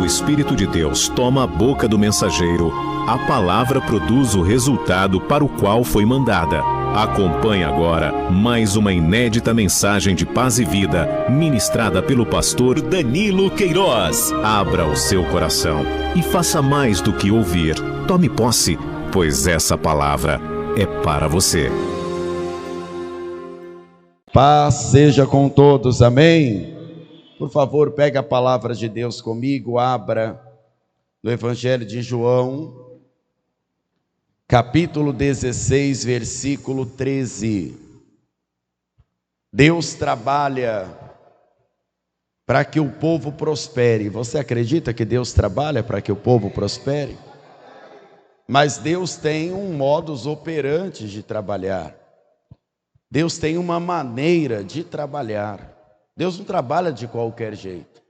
Espírito de Deus toma a boca do mensageiro, a palavra produz o resultado para o qual foi mandada. Acompanhe agora mais uma inédita mensagem de paz e vida, ministrada pelo pastor Danilo Queiroz. Abra o seu coração e faça mais do que ouvir. Tome posse, pois essa palavra é para você. Paz seja com todos, amém? Por favor, pegue a palavra de Deus comigo, abra no Evangelho de João, capítulo 16, versículo 13. Deus trabalha para que o povo prospere. Você acredita que Deus trabalha para que o povo prospere? Mas Deus tem um modus operandi de trabalhar. Deus tem uma maneira de trabalhar. Deus não trabalha de qualquer jeito.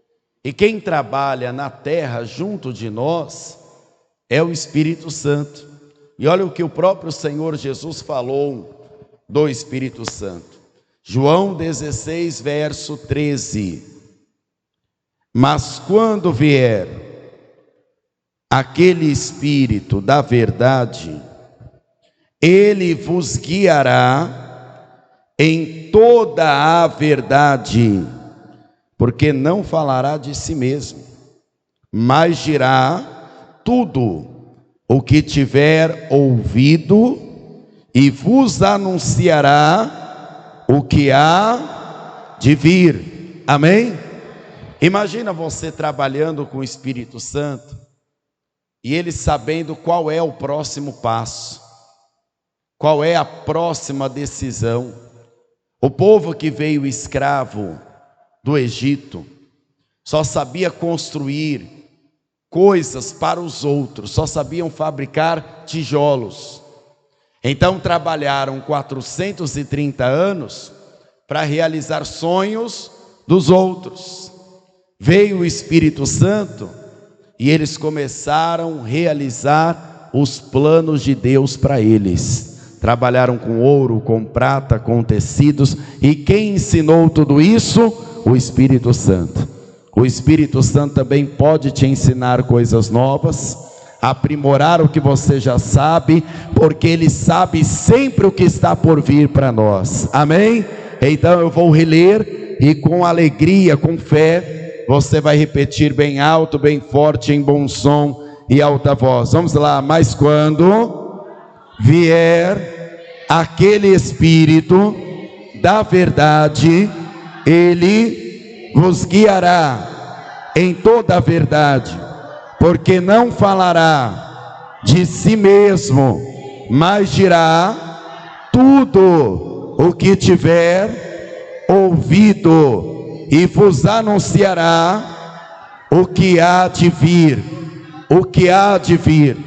E quem trabalha na terra junto de nós é o Espírito Santo. E olha o que o próprio Senhor Jesus falou do Espírito Santo. João 16, verso 13. Mas quando vier aquele Espírito da verdade, ele vos guiará em toda a verdade, porque não falará de si mesmo, mas dirá tudo o que tiver ouvido e vos anunciará o que há de vir. Amém? Imagina você trabalhando com o Espírito Santo e ele sabendo qual é o próximo passo, qual é a próxima decisão. O povo que veio escravo do Egito só sabia construir coisas para os outros, só sabiam fabricar tijolos. Então trabalharam 430 anos para realizar sonhos dos outros. Veio o Espírito Santo e eles começaram a realizar os planos de Deus para eles. Trabalharam com ouro, com prata, com tecidos. E quem ensinou tudo isso? O Espírito Santo. O Espírito Santo também pode te ensinar coisas novas, aprimorar o que você já sabe, porque Ele sabe sempre o que está por vir para nós. Amém? Então eu vou reler e com alegria, com fé, você vai repetir bem alto, bem forte, em bom som e alta voz. Vamos lá. Mas quando vier aquele Espírito da verdade, ele vos guiará em toda a verdade, porque não falará de si mesmo, mas dirá tudo o que tiver ouvido e vos anunciará o que há de vir. O que há de vir.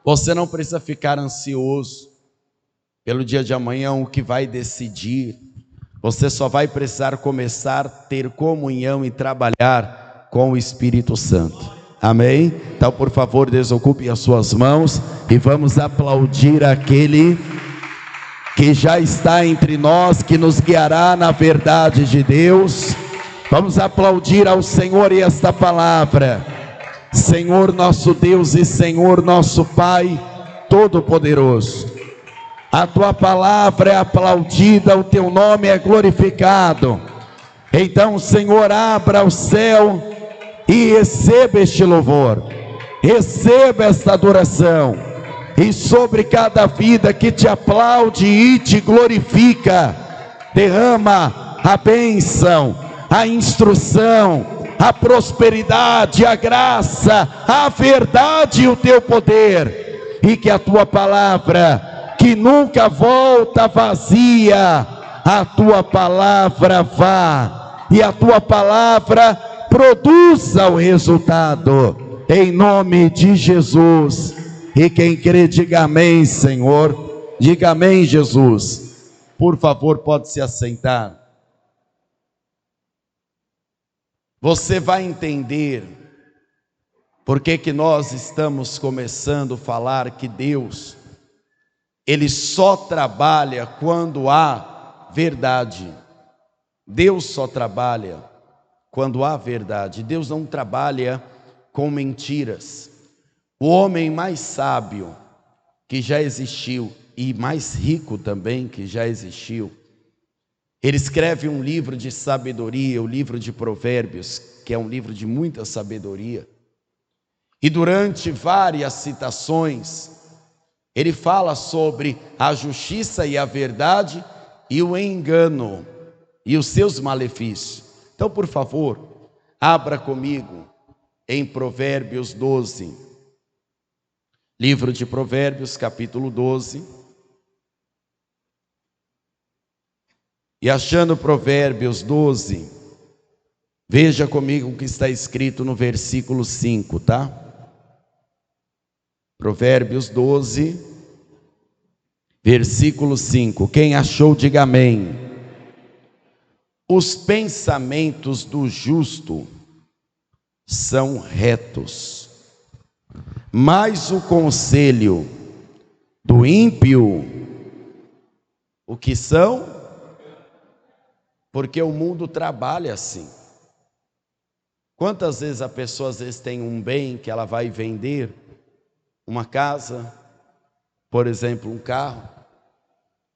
Você não precisa ficar ansioso pelo dia de amanhã, o que vai decidir. Você só vai precisar começar a ter comunhão e trabalhar com o Espírito Santo. Amém? Então, por favor, desocupe as suas mãos e vamos aplaudir aquele que já está entre nós, que nos guiará na verdade de Deus. Vamos aplaudir ao Senhor e esta palavra. Senhor nosso Deus e Senhor nosso Pai Todo-Poderoso, a Tua palavra é aplaudida, o Teu nome é glorificado. Então, Senhor, abra o céu e receba este louvor, receba esta adoração, e sobre cada vida que Te aplaude e Te glorifica, derrama a bênção, a instrução, a prosperidade, a graça, a verdade e o Teu poder, e que a Tua palavra, que nunca volta vazia, a Tua palavra vá, e a Tua palavra produza o resultado, em nome de Jesus. E quem crê, diga amém, Senhor, diga amém, Jesus. Por favor, pode se assentar. Você vai entender por que nós estamos começando a falar que Deus, Ele só trabalha quando há verdade. Deus só trabalha quando há verdade. Deus não trabalha com mentiras. O homem mais sábio que já existiu e mais rico também que já existiu, ele escreve um livro de sabedoria, o livro de Provérbios, que é um livro de muita sabedoria. E durante várias citações, ele fala sobre a justiça e a verdade e o engano e os seus malefícios. Então, por favor, abra comigo em Provérbios 12. Livro de Provérbios, capítulo 12. E achando Provérbios 12, veja comigo o que está escrito no versículo 5, tá? Provérbios 12, versículo 5. Quem achou, diga amém. Os pensamentos do justo são retos, mas o conselho do ímpio, o que são? Porque o mundo trabalha assim. Quantas vezes a pessoa às vezes tem um bem que ela vai vender, uma casa, por exemplo, um carro,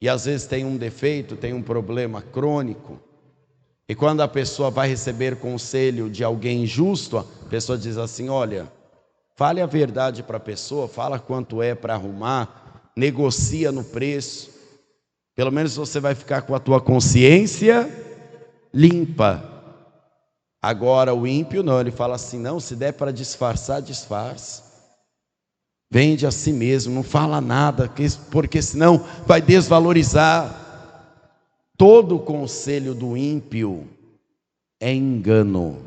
e às vezes tem um defeito, tem um problema crônico, e quando a pessoa vai receber conselho de alguém justo, a pessoa diz assim: olha, fale a verdade para a pessoa, fala quanto é para arrumar, negocia no preço, pelo menos você vai ficar com a tua consciência limpa. Agora o ímpio não, ele fala assim: não, se der para disfarçar, disfarça, vende a si mesmo, não fala nada, porque senão vai desvalorizar. Todo o conselho do ímpio é engano,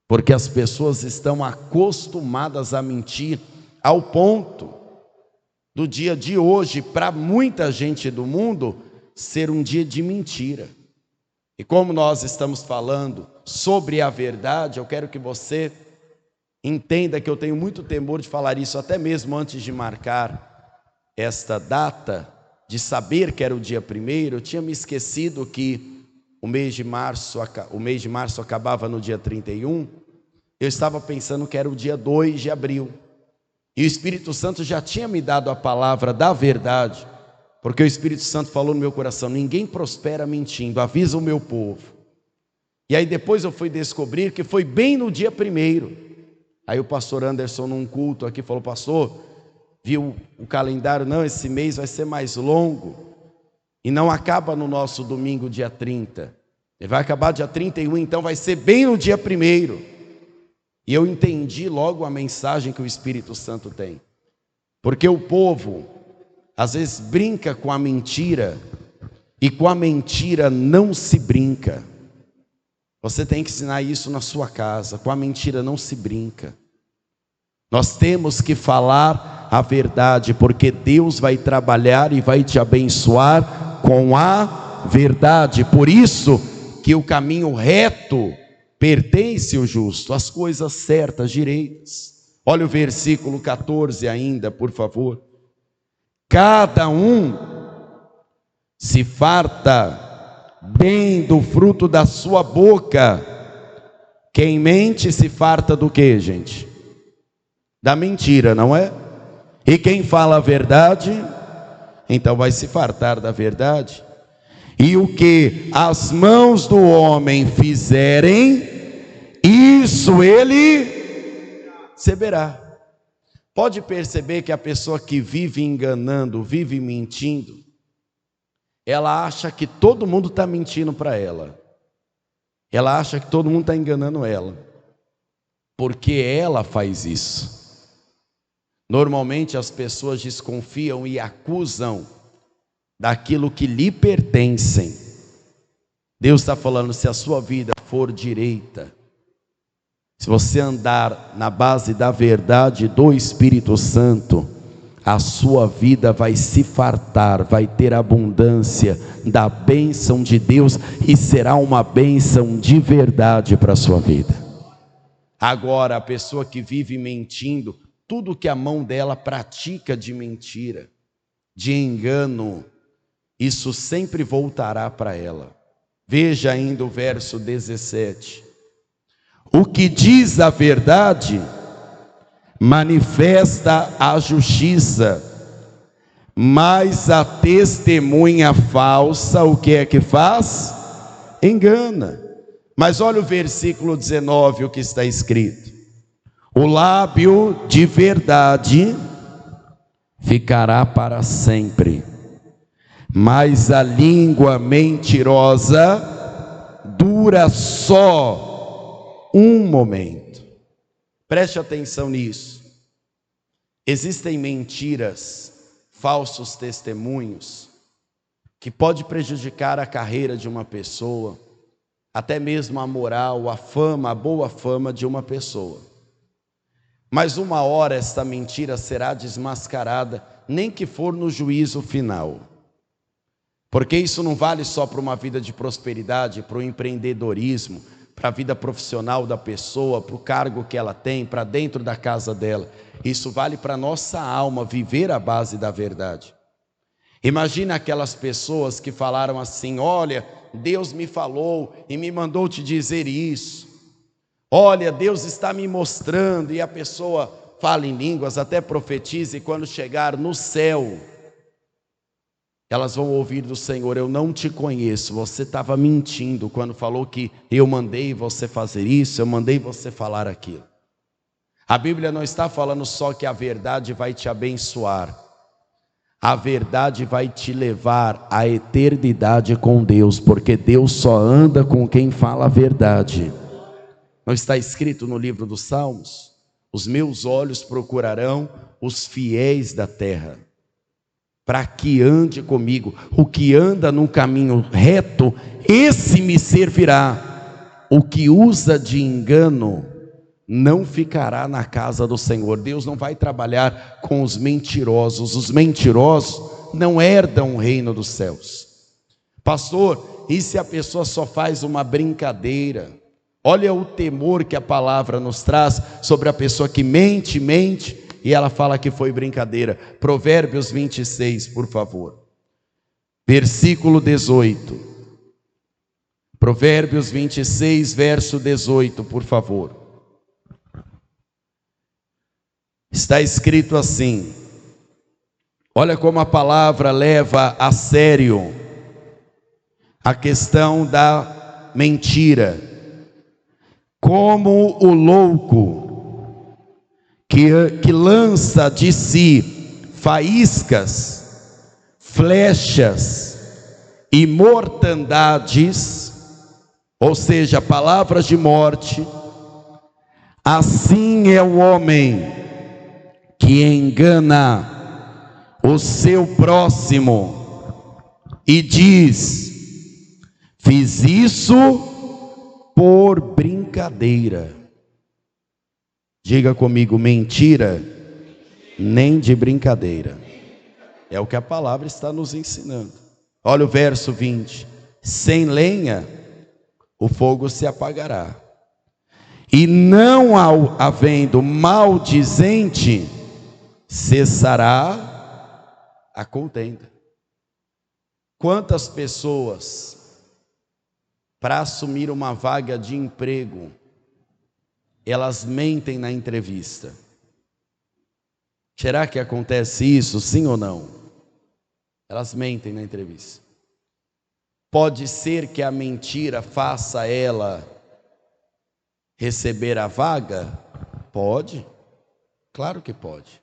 porque as pessoas estão acostumadas a mentir, ao ponto do dia de hoje, para muita gente do mundo, ser um dia de mentira. E como nós estamos falando sobre a verdade, eu quero que você entenda que eu tenho muito temor de falar isso, até mesmo antes de marcar esta data, de saber que era o dia 1º, eu tinha me esquecido que o mês de março acabava no dia 31, eu estava pensando que era o dia 2 de abril, e o Espírito Santo já tinha me dado a palavra da verdade, porque o Espírito Santo falou no meu coração: ninguém prospera mentindo, avisa o meu povo. E aí depois eu fui descobrir que foi bem no dia 1º, aí o pastor Anderson num culto aqui falou: pastor, viu o calendário? Não, esse mês vai ser mais longo, e não acaba no nosso domingo dia 30, ele vai acabar dia 31, então vai ser bem no dia 1º. E eu entendi logo a mensagem que o Espírito Santo tem, porque o povo às vezes brinca com a mentira, e com a mentira não se brinca. Você tem que ensinar isso na sua casa, com a mentira não se brinca. Nós temos que falar a verdade, porque Deus vai trabalhar e vai te abençoar com a verdade. Por isso que o caminho reto pertence ao justo, as coisas certas, direitas. Olha o versículo 14 ainda, por favor. Cada um se farta bem do fruto da sua boca. Quem mente se farta do quê, gente? Da mentira, não é? E quem fala a verdade, então vai se fartar da verdade. E o que as mãos do homem fizerem, isso ele receberá. Pode perceber que a pessoa que vive enganando, vive mentindo, ela acha que todo mundo está mentindo para ela. Ela acha que todo mundo está enganando ela, porque ela faz isso. Normalmente as pessoas desconfiam e acusam daquilo que lhe pertencem. Deus está falando: se a sua vida for direita, se você andar na base da verdade do Espírito Santo, a sua vida vai se fartar, vai ter abundância da bênção de Deus, e será uma bênção de verdade para a sua vida. Agora, a pessoa que vive mentindo, tudo que a mão dela pratica de mentira, de engano, isso sempre voltará para ela. Veja ainda o verso 17. O que diz a verdade manifesta a justiça, mas a testemunha falsa, o que é que faz? Engana. Mas olha o versículo 19, o que está escrito: o lábio de verdade ficará para sempre, mas a língua mentirosa dura só um momento. Preste atenção nisso. Existem mentiras, falsos testemunhos, que pode prejudicar a carreira de uma pessoa, até mesmo a moral, a fama, a boa fama de uma pessoa. Mas uma hora esta mentira será desmascarada, nem que for no juízo final. Porque isso não vale só para uma vida de prosperidade, para o empreendedorismo, para a vida profissional da pessoa, para o cargo que ela tem, para dentro da casa dela. Isso vale para a nossa alma, viver à base da verdade. Imagina aquelas pessoas que falaram assim: olha, Deus me falou e me mandou te dizer isso. Olha, Deus está me mostrando, e a pessoa fala em línguas, até profetiza, e quando chegar no céu, elas vão ouvir do Senhor: eu não te conheço, você estava mentindo quando falou que eu mandei você fazer isso, eu mandei você falar aquilo. A Bíblia não está falando só que a verdade vai te abençoar, a verdade vai te levar à eternidade com Deus, porque Deus só anda com quem fala a verdade. Não está escrito no livro dos Salmos: os meus olhos procurarão os fiéis da terra, para que ande comigo. O que anda num caminho reto, esse me servirá. O que usa de engano não ficará na casa do Senhor. Deus não vai trabalhar com os mentirosos. Os mentirosos não herdam o reino dos céus. Pastor, e se a pessoa só faz uma brincadeira? Olha o temor que a palavra nos traz sobre a pessoa que mente, e ela fala que foi brincadeira. Provérbios 26, por favor. Versículo 18. Provérbios 26, verso 18, por favor. Está escrito assim. Olha como a palavra leva a sério a questão da mentira. Como o louco que lança de si faíscas, flechas e mortandades, ou seja, palavras de morte, assim é o homem que engana o seu próximo e diz: fiz isso por brincadeira. Diga comigo: mentira, nem de brincadeira. É o que a palavra está nos ensinando. Olha o verso 20: sem lenha o fogo se apagará, e não havendo maldizente cessará a contenda. Quantas pessoas, para assumir uma vaga de emprego, elas mentem na entrevista? Será que acontece isso, sim ou não? Elas mentem na entrevista. Pode ser que a mentira faça ela receber a vaga? Pode, claro que pode.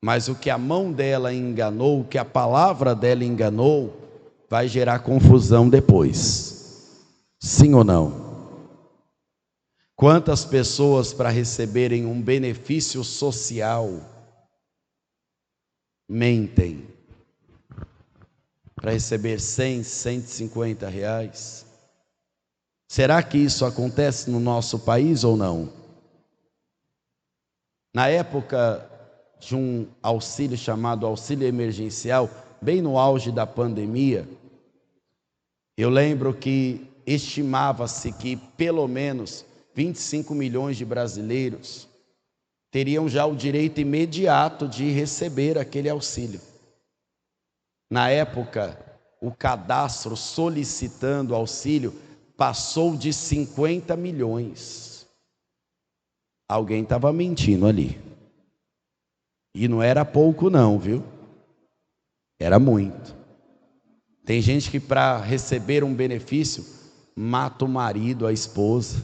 Mas o que a mão dela enganou, o que a palavra dela enganou, vai gerar confusão depois. Sim ou não? Quantas pessoas, para receberem um benefício social, mentem? Para receber 100, 150 reais. Será que isso acontece no nosso país ou não? Na época de um auxílio chamado auxílio emergencial, bem no auge da pandemia, eu lembro que estimava-se que pelo menos 25 milhões de brasileiros teriam já o direito imediato de receber aquele auxílio. Na época, o cadastro solicitando auxílio passou de 50 milhões. alguém estava mentindo ali. E não era pouco não, viu? Era muito. Tem gente que para receber um benefício, mata o marido, a esposa,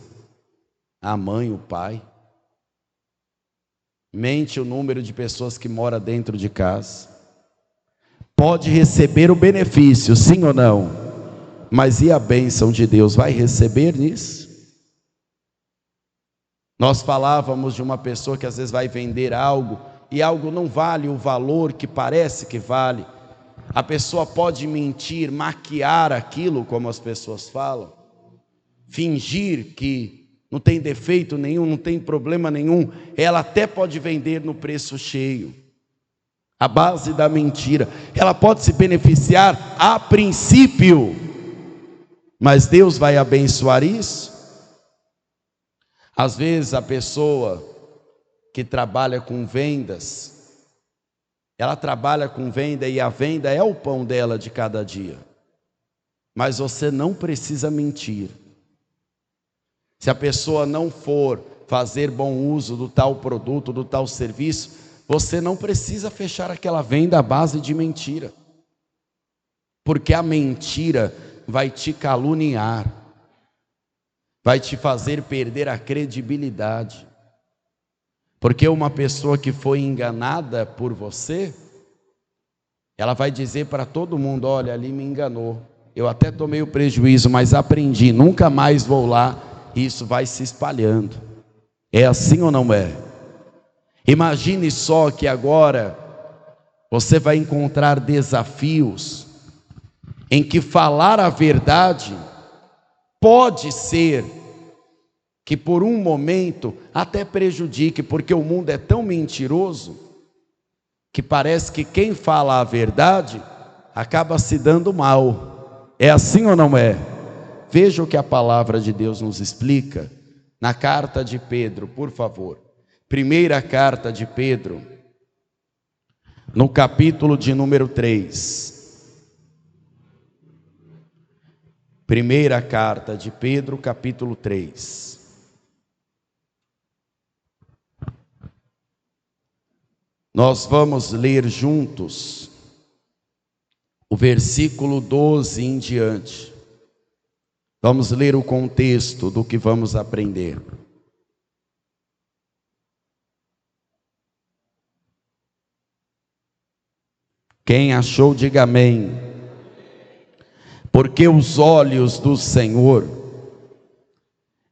a mãe, o pai. Mente o número de pessoas que mora dentro de casa. Pode receber o benefício, sim ou não? Mas e a bênção de Deus? Vai receber nisso? Nós falávamos de uma pessoa que às vezes vai vender algo e algo não vale o valor que parece que vale. A pessoa pode mentir, maquiar aquilo, como as pessoas falam, fingir que não tem defeito nenhum, não tem problema nenhum. Ela até pode vender no preço cheio, a base da mentira. Ela pode se beneficiar a princípio, mas Deus vai abençoar isso? Às vezes a pessoa que trabalha com vendas, ela trabalha com venda e a venda é o pão dela de cada dia. Mas você não precisa mentir. Se a pessoa não for fazer bom uso do tal produto, do tal serviço, você não precisa fechar aquela venda à base de mentira. Porque a mentira vai te caluniar, vai te fazer perder a credibilidade. Porque uma pessoa que foi enganada por você, ela vai dizer para todo mundo: olha, ali me enganou, eu até tomei o prejuízo, mas aprendi, nunca mais vou lá. E isso vai se espalhando. É assim ou não é? Imagine só que agora você vai encontrar desafios em que falar a verdade pode ser que por um momento até prejudique, porque o mundo é tão mentiroso que parece que quem fala a verdade acaba se dando mal. É assim ou não é? Veja o que a palavra de Deus nos explica na carta de Pedro, por favor. Primeira carta de Pedro, no capítulo de número 3. Primeira carta de Pedro, capítulo 3. Nós vamos ler juntos o versículo 12 em diante. Vamos ler o contexto do que vamos aprender. Quem achou, diga amém. Porque os olhos do Senhor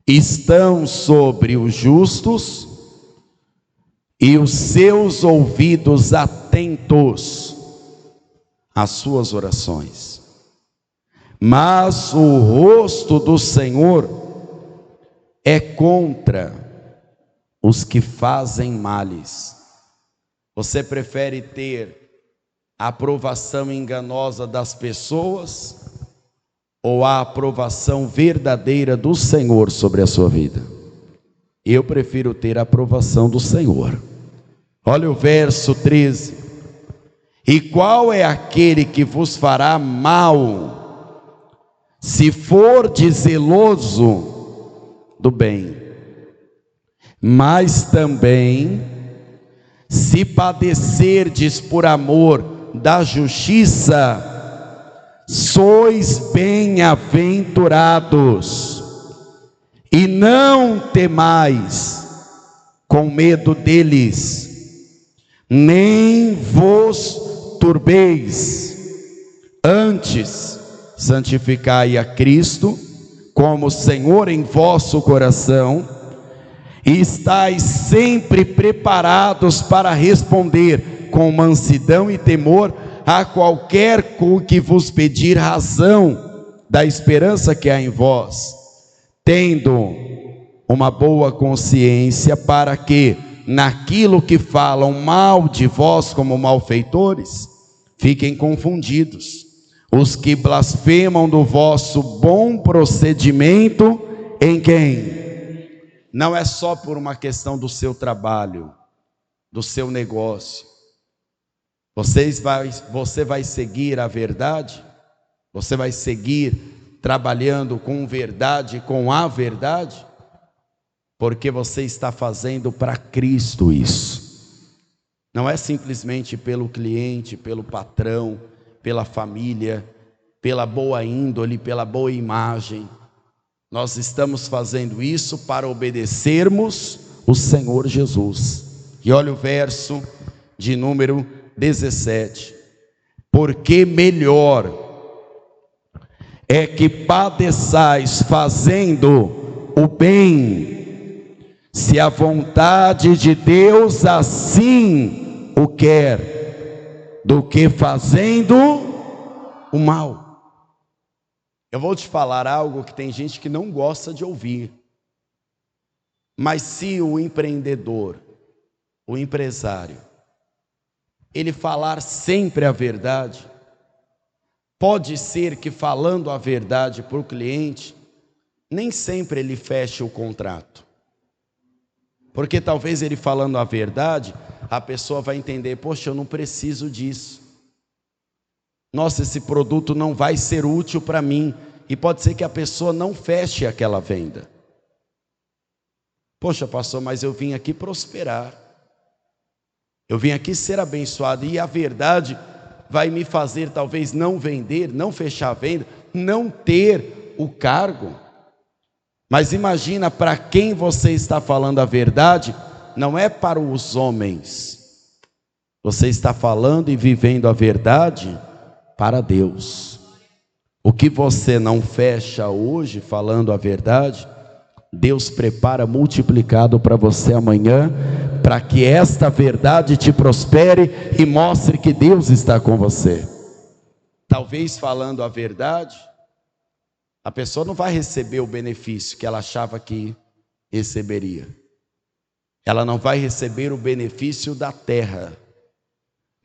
estão sobre os justos e os seus ouvidos atentos às suas orações. Mas o rosto do Senhor é contra os que fazem males. Você prefere ter a aprovação enganosa das pessoas ou a aprovação verdadeira do Senhor sobre a sua vida? Eu prefiro ter a aprovação do Senhor. Olha o verso 13. E qual é aquele que vos fará mal, se for zeloso do bem? Mas também, se padecerdes por amor da justiça, sois bem-aventurados. E não temais com medo deles, nem vos turbeis. Antes, santificai a Cristo como Senhor em vosso coração, e estais sempre preparados para responder com mansidão e temor a qualquer que vos pedir razão da esperança que há em vós, tendo uma boa consciência, para que naquilo que falam mal de vós como malfeitores, fiquem confundidos os que blasfemam do vosso bom procedimento em quem? Não é só por uma questão do seu trabalho, do seu negócio. Você vai seguir a verdade? Você vai seguir trabalhando com verdade, com a verdade? porque você está fazendo para Cristo isso. Não é simplesmente pelo cliente, pelo patrão, pela família, pela boa índole, pela boa imagem. Nós estamos fazendo isso para obedecermos o Senhor Jesus. E olha o verso de número 17. Porque melhor é que padeçais fazendo o bem, se a vontade de Deus assim o quer, do que fazendo o mal. Eu vou te falar algo que tem gente que não gosta de ouvir. Mas se o empreendedor, o empresário, ele falar sempre a verdade, pode ser que falando a verdade para o cliente, nem sempre ele feche o contrato. Porque talvez ele falando a verdade, a pessoa vai entender, poxa, eu não preciso disso. Nossa, esse produto não vai ser útil para mim. E pode ser que a pessoa não feche aquela venda. Poxa, pastor, mas eu vim aqui prosperar. Eu vim aqui ser abençoado. E a verdade vai me fazer talvez não vender, não fechar a venda, não ter o cargo. Mas imagina para quem você está falando a verdade, não é para os homens. Você está falando e vivendo a verdade para Deus. O que você não fecha hoje falando a verdade, Deus prepara multiplicado para você amanhã, para que esta verdade te prospere e mostre que Deus está com você. Talvez falando a verdade, a pessoa não vai receber o benefício que ela achava que receberia. Ela não vai receber o benefício da terra,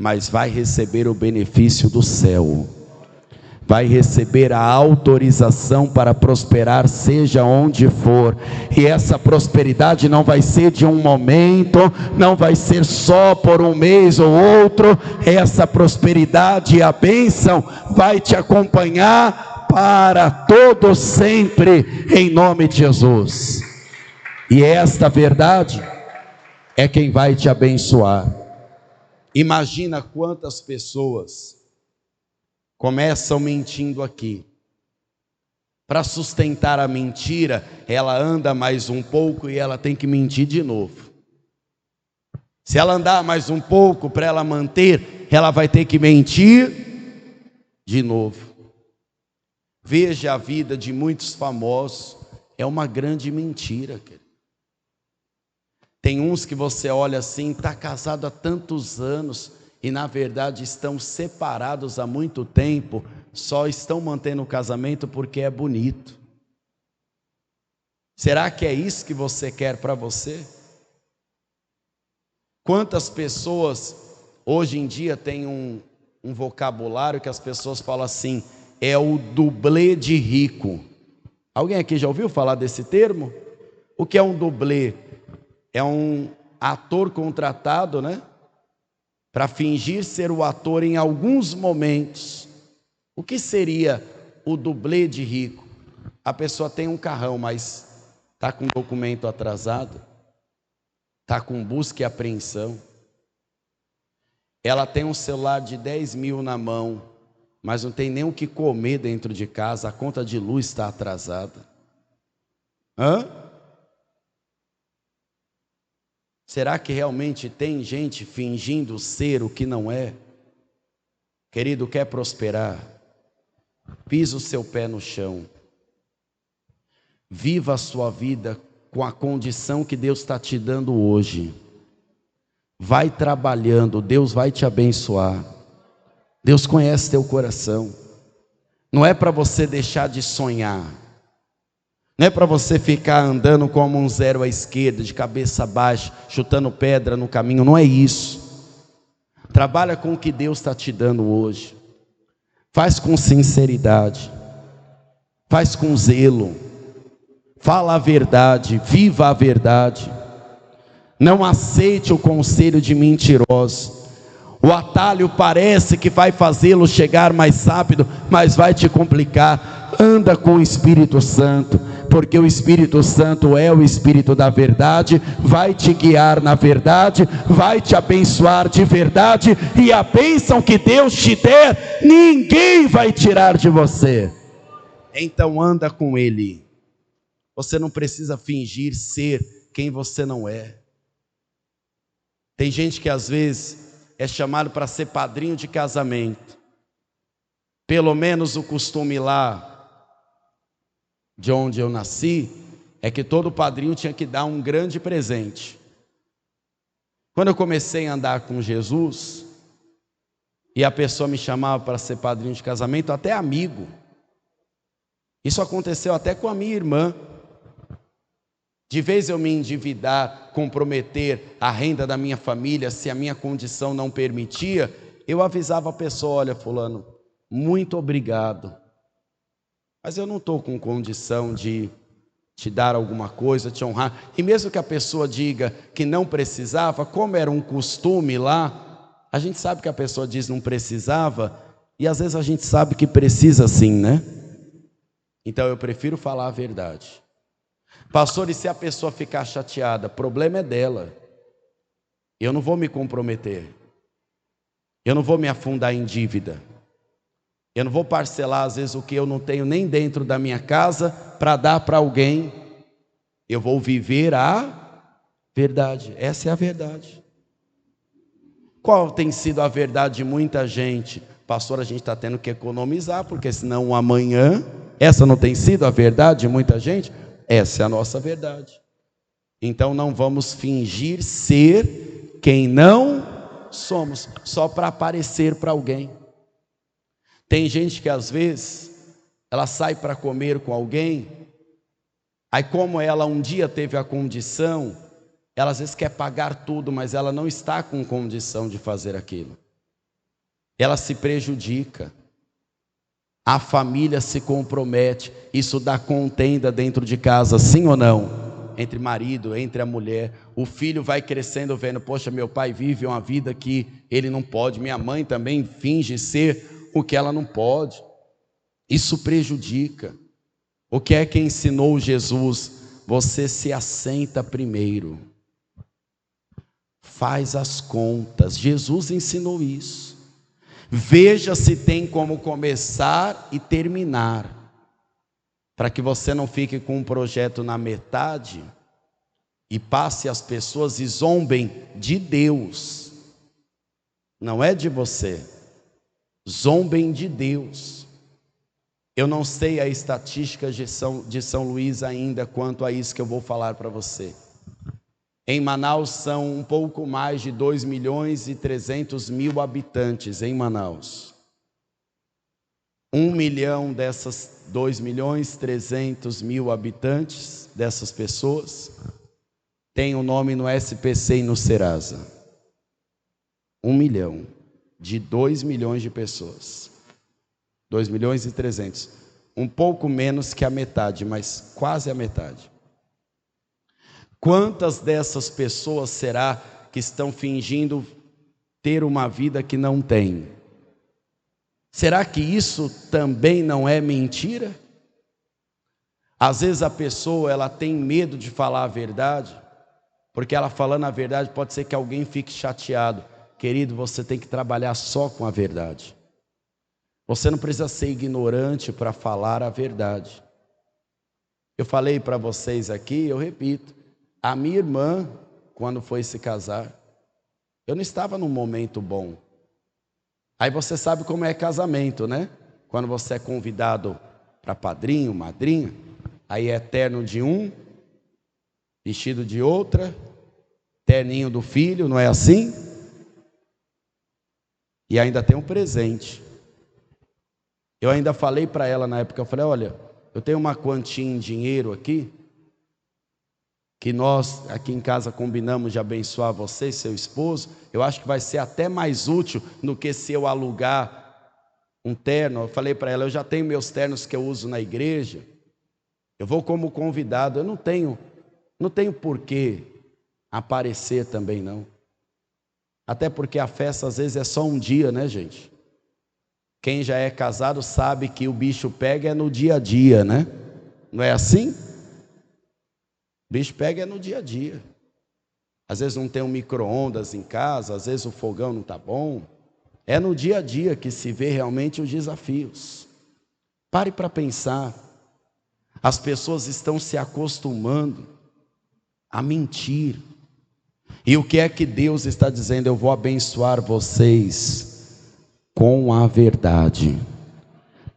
mas vai receber o benefício do céu. Vai receber a autorização para prosperar, seja onde for. E essa prosperidade não vai ser de um momento, não vai ser só por um mês ou outro. Essa prosperidade e a bênção vai te acompanhar para todo sempre, em nome de Jesus. E esta verdade é quem vai te abençoar. Imagina quantas pessoas começam mentindo aqui. Para sustentar a mentira, ela anda mais um pouco e ela tem que mentir de novo. Se ela andar mais um pouco para ela manter, ela vai ter que mentir de novo. Veja a vida de muitos famosos, é uma grande mentira, querido. Tem uns que você olha assim, está casado há tantos anos, e na verdade estão separados há muito tempo, só estão mantendo o casamento porque é bonito. Será que é isso que você quer para você? Quantas pessoas hoje em dia têm um vocabulário que as pessoas falam assim, é o dublê de rico. Alguém aqui já ouviu falar desse termo? O que é um dublê? É um ator contratado, né? Para fingir ser o ator em alguns momentos. O que seria o dublê de rico? A pessoa tem um carrão, mas está com documento atrasado, está com busca e apreensão. Ela tem um celular de 10 mil na mão, mas não tem nem o que comer dentro de casa, a conta de luz está atrasada. Será que realmente tem gente fingindo ser o que não é? Querido, quer prosperar? Pisa o seu pé no chão. Viva a sua vida com a condição que Deus está te dando hoje. Vai trabalhando, Deus vai te abençoar. Deus conhece teu coração. Não é para você deixar de sonhar. Não é para você ficar andando como um zero à esquerda, de cabeça baixa, chutando pedra no caminho. Não é isso. Trabalha com o que Deus está te dando hoje. Faz com sinceridade. Faz com zelo. Fala a verdade. Viva a verdade. Não aceite o conselho de mentirosos. O atalho parece que vai fazê-lo chegar mais rápido, mas vai te complicar. Anda com o Espírito Santo. porque o Espírito Santo é o Espírito da verdade, vai te guiar na verdade, vai te abençoar de verdade, e a bênção que Deus te der, ninguém vai tirar de você. Então anda com Ele. Você não precisa fingir ser quem você não é. Tem gente que às vezes é chamado para ser padrinho de casamento. Pelo menos o costume lá de onde eu nasci é que todo padrinho tinha que dar um grande presente. Quando eu comecei a andar com Jesus e a pessoa me chamava para ser padrinho de casamento, até amigo. Isso aconteceu até com a minha irmã. De vez eu me endividar, comprometer a renda da minha família, se a minha condição não permitia, eu avisava a pessoa: olha, fulano, muito obrigado, mas eu não estou com condição de te dar alguma coisa, te honrar. E mesmo que a pessoa diga que não precisava, como era um costume lá, a gente sabe que a pessoa diz não precisava, e às vezes a gente sabe que precisa sim, né? Então eu prefiro falar a verdade. Pastor, e se a pessoa ficar chateada? Problema é dela. Eu não vou me comprometer. Eu não vou me afundar em dívida. Eu não vou parcelar às vezes o que eu não tenho nem dentro da minha casa para dar para alguém. Eu vou viver a verdade. Essa é a verdade. Qual tem sido a verdade de muita gente? Pastor, a gente está tendo que economizar, porque senão amanhã... Essa não tem sido a verdade de muita gente? Essa é a nossa verdade. Então não vamos fingir ser quem não somos, só para aparecer para alguém. Tem gente que às vezes, ela sai para comer com alguém, aí como ela um dia teve a condição, ela às vezes quer pagar tudo, mas ela não está com condição de fazer aquilo. Ela se prejudica. A família se compromete, isso dá contenda dentro de casa, sim ou não? Entre marido, entre a mulher. O filho vai crescendo vendo, poxa, meu pai vive uma vida que ele não pode, minha mãe também finge ser o que ela não pode. Isso prejudica. O que é que ensinou Jesus? Você se assenta primeiro, faz as contas. Jesus ensinou isso. Veja se tem como começar e terminar, para que você não fique com um projeto na metade e passe as pessoas e zombem de Deus. Não é de você. Zombem de Deus. Eu não sei a estatística de São Luís ainda quanto a isso que eu vou falar para você. Em Manaus são um pouco mais de 2.300.000 habitantes em Manaus. 1 milhão dessas 2.300.000 habitantes, dessas pessoas, tem o nome no SPC e no Serasa. 1 milhão de 2 milhões de pessoas. 2.300.000. Um pouco menos que a metade, mas quase a metade. Quantas dessas pessoas será que estão fingindo ter uma vida que não tem? Será que isso também não é mentira? Às vezes a pessoa ela tem medo de falar a verdade, porque ela falando a verdade pode ser que alguém fique chateado. Querido, você tem que trabalhar só com a verdade. Você não precisa ser ignorante para falar a verdade. Eu falei para vocês aqui, eu repito. A minha irmã, quando foi se casar, eu não estava num momento bom. Aí você sabe como é casamento, né? Quando você é convidado para padrinho, madrinha, aí é terno de um, vestido de outra, terninho do filho, não é assim? E ainda tem um presente. Eu ainda falei para ela na época, eu falei, olha, eu tenho uma quantia em dinheiro aqui, que nós aqui em casa combinamos de abençoar você e seu esposo. Eu acho que vai ser até mais útil do que se eu alugar um terno. Eu falei para ela, eu já tenho meus ternos que eu uso na igreja, eu vou como convidado, eu não tenho por que aparecer também não. Até porque a festa às vezes é só um dia, né, gente? Quem já é casado sabe que o bicho pega é no dia a dia, né? Não é assim? bicho pega no dia a dia. Às vezes não tem um micro-ondas em casa, às vezes o fogão não está bom. É no dia a dia que se vê realmente os desafios. Pare para pensar. As pessoas estão se acostumando a mentir. E o que é que Deus está dizendo? Eu vou abençoar vocês com a verdade.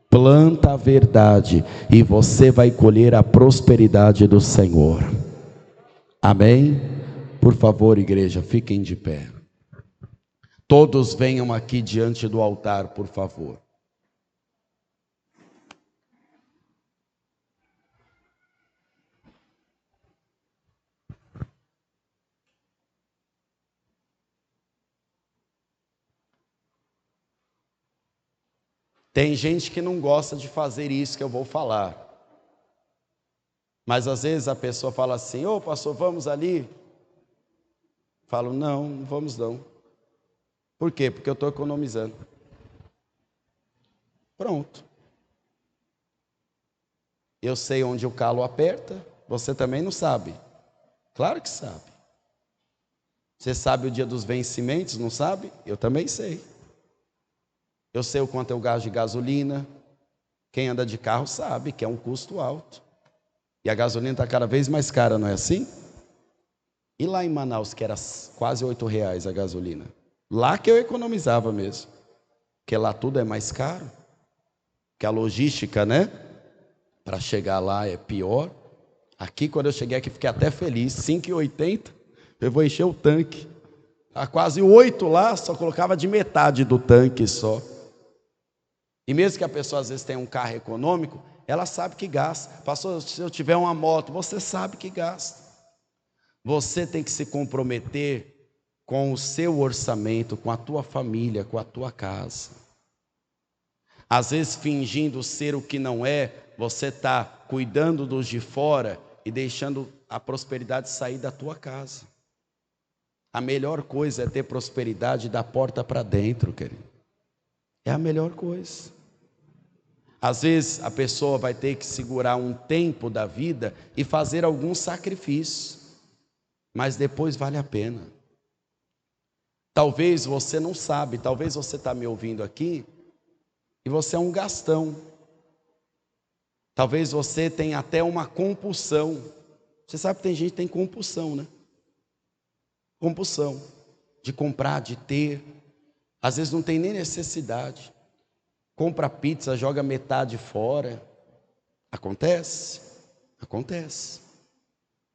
Planta a verdade e você vai colher a prosperidade do Senhor. Amém? Por favor, igreja, fiquem de pé. Todos venham aqui diante do altar, por favor. Tem gente que não gosta de fazer isso que eu vou falar. Mas às vezes a pessoa fala assim: ô pastor, vamos ali? Falo, não, não vamos não. Por quê? Porque eu estou economizando. Pronto. Eu sei onde o calo aperta, você também não sabe. Claro que sabe. Você sabe o dia dos vencimentos, não sabe? Eu também sei. Eu sei o quanto eu gasto de gasolina. Quem anda de carro sabe que é um custo alto. E a gasolina está cada vez mais cara, não é assim? E lá em Manaus, que era quase R$8 a gasolina? Lá que eu economizava mesmo. Porque lá tudo é mais caro. Que a logística, né? Para chegar lá é pior. Aqui, quando eu cheguei aqui, fiquei até feliz. 5,80, eu vou encher o tanque. Tá quase 8 lá, só colocava de metade do tanque só. E mesmo que a pessoa às vezes tenha um carro econômico, ela sabe que gasta. Pastor, se eu tiver uma moto, você sabe que gasta. Você tem que se comprometer com o seu orçamento, com a tua família, com a tua casa. Às vezes, fingindo ser o que não é, você está cuidando dos de fora e deixando a prosperidade sair da tua casa. A melhor coisa é ter prosperidade da porta para dentro, querido. É a melhor coisa. Às vezes a pessoa vai ter que segurar um tempo da vida e fazer algum sacrifício, mas depois vale a pena. Talvez você não sabe, talvez você está me ouvindo aqui e você é um gastão. Talvez você tenha até uma compulsão. Você sabe que tem gente que tem compulsão, né? Compulsão de comprar, de ter. Às vezes não tem nem necessidade. Compra pizza, joga metade fora. Acontece? Acontece.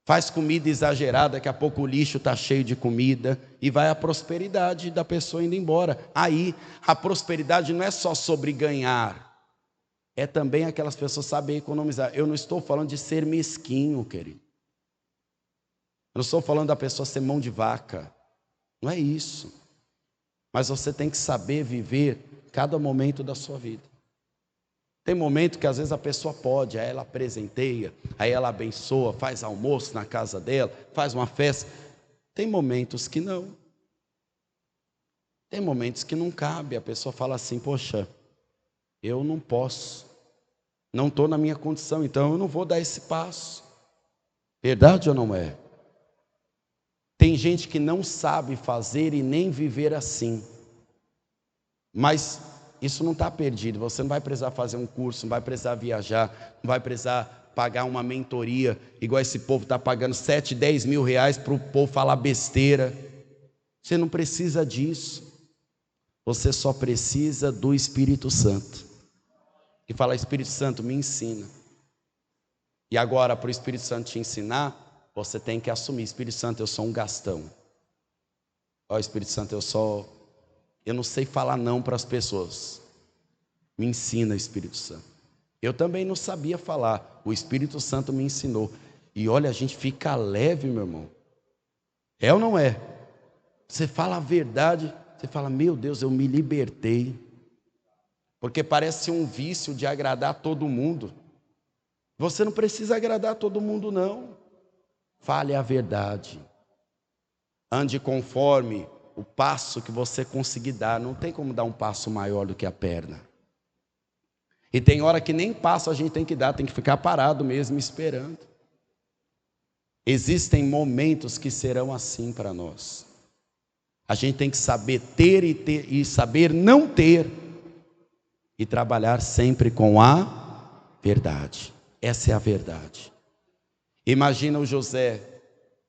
Faz comida exagerada, daqui a pouco o lixo está cheio de comida e vai a prosperidade da pessoa indo embora. Aí, a prosperidade não é só sobre ganhar, é também aquelas pessoas saberem economizar. Eu não estou falando de ser mesquinho, querido. Eu não estou falando da pessoa ser mão de vaca. Não é isso. Mas você tem que saber viver cada momento da sua vida. Tem momento que às vezes a pessoa pode, aí ela presenteia, aí ela abençoa, faz almoço na casa dela, faz uma festa. Tem momentos que não. Tem momentos que não cabe. A pessoa fala assim: poxa, eu não posso, não estou na minha condição, então eu não vou dar esse passo. Verdade ou não é? Tem gente que não sabe fazer e nem viver assim. Mas isso não está perdido. Você não vai precisar fazer um curso, não vai precisar viajar, não vai precisar pagar uma mentoria, igual esse povo está pagando 7, 10 mil reais para o povo falar besteira. Você não precisa disso. Você só precisa do Espírito Santo. E fala: Espírito Santo, me ensina. E agora, para o Espírito Santo te ensinar, você tem que assumir: Espírito Santo, eu sou um gastão. Ó, Espírito Santo, eu não sei falar não para as pessoas. Me ensina, Espírito Santo. Eu também não sabia falar. O Espírito Santo me ensinou. E olha, a gente fica leve, meu irmão. É ou não é? Você fala a verdade, você fala: meu Deus, eu me libertei. Porque parece um vício de agradar todo mundo. Você não precisa agradar todo mundo, não. Fale a verdade. Ande conforme o passo que você conseguir dar. Não tem como dar um passo maior do que a perna. E tem hora que nem passo a gente tem que dar, tem que ficar parado mesmo esperando. Existem momentos que serão assim para nós. A gente tem que saber ter e saber não ter, e trabalhar sempre com a verdade. Essa é a verdade. Imagina o José,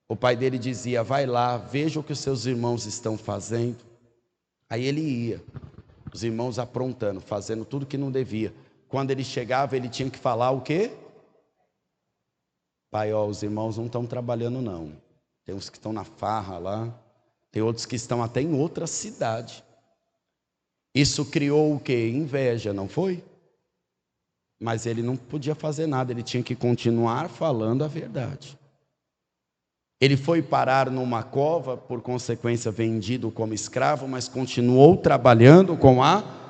o pai dele dizia: vai lá, veja o que os seus irmãos estão fazendo. Aí ele ia, os irmãos aprontando, fazendo tudo que não devia. Quando ele chegava, ele tinha que falar o quê? Pai, ó, os irmãos não estão trabalhando não. Tem uns que estão na farra lá, tem outros que estão até em outra cidade. Isso criou o quê? Inveja, não foi? Mas ele não podia fazer nada, ele tinha que continuar falando a verdade. Ele foi parar numa cova, por consequência vendido como escravo, mas continuou trabalhando com a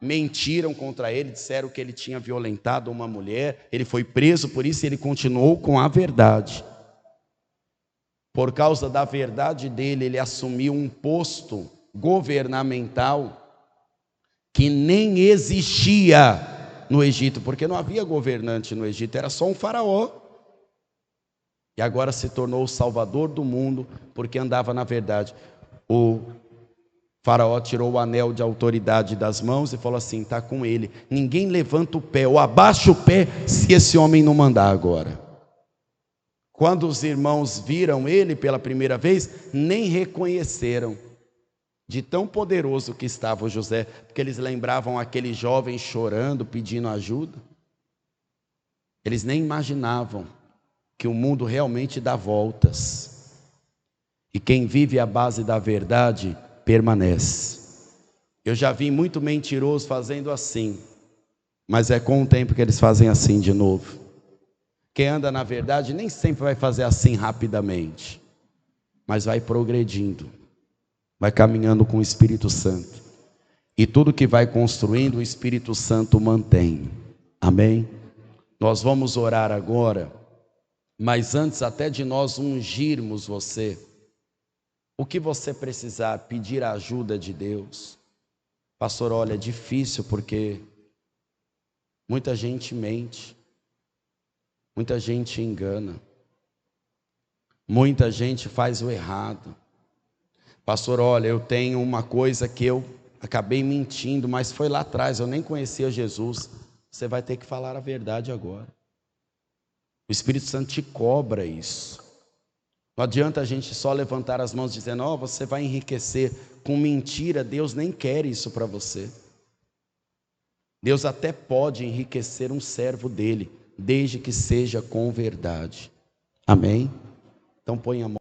mentiram contra ele, disseram que ele tinha violentado uma mulher, ele foi preso por isso e ele continuou com a verdade. Por causa da verdade dele, ele assumiu um posto governamental que nem existia no Egito, porque não havia governante no Egito, era só um faraó. E agora se tornou o salvador do mundo, porque andava na verdade. O faraó tirou o anel de autoridade das mãos e falou assim: está com ele, ninguém levanta o pé ou abaixa o pé se esse homem não mandar agora. Quando os irmãos viram ele pela primeira vez, nem reconheceram, de tão poderoso que estava o José, porque eles lembravam aquele jovem chorando, pedindo ajuda. Eles nem imaginavam que o mundo realmente dá voltas, e quem vive à base da verdade permanece. Eu já vi muito mentiroso fazendo assim, mas é com o tempo que eles fazem assim de novo. Quem anda na verdade nem sempre vai fazer assim rapidamente, mas vai progredindo, vai caminhando com o Espírito Santo, e tudo que vai construindo o Espírito Santo mantém. Amém? Nós vamos orar agora, mas antes até de nós ungirmos você, o que você precisar, pedir a ajuda de Deus. Pastor, olha, é difícil porque muita gente mente, muita gente engana, muita gente faz o errado. Pastor, olha, eu tenho uma coisa que eu acabei mentindo, mas foi lá atrás, eu nem conhecia Jesus. Você vai ter que falar a verdade agora. O Espírito Santo te cobra isso. Não adianta a gente só levantar as mãos dizendo: ó, você vai enriquecer. Com mentira, Deus nem quer isso para você. Deus até pode enriquecer um servo dele, desde que seja com verdade. Amém? Então põe a mão.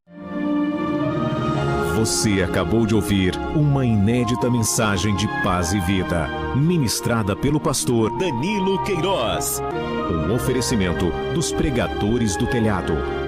Você acabou de ouvir uma inédita mensagem de paz e vida, ministrada pelo pastor Danilo Queiroz. Um oferecimento dos Pregadores do Telhado.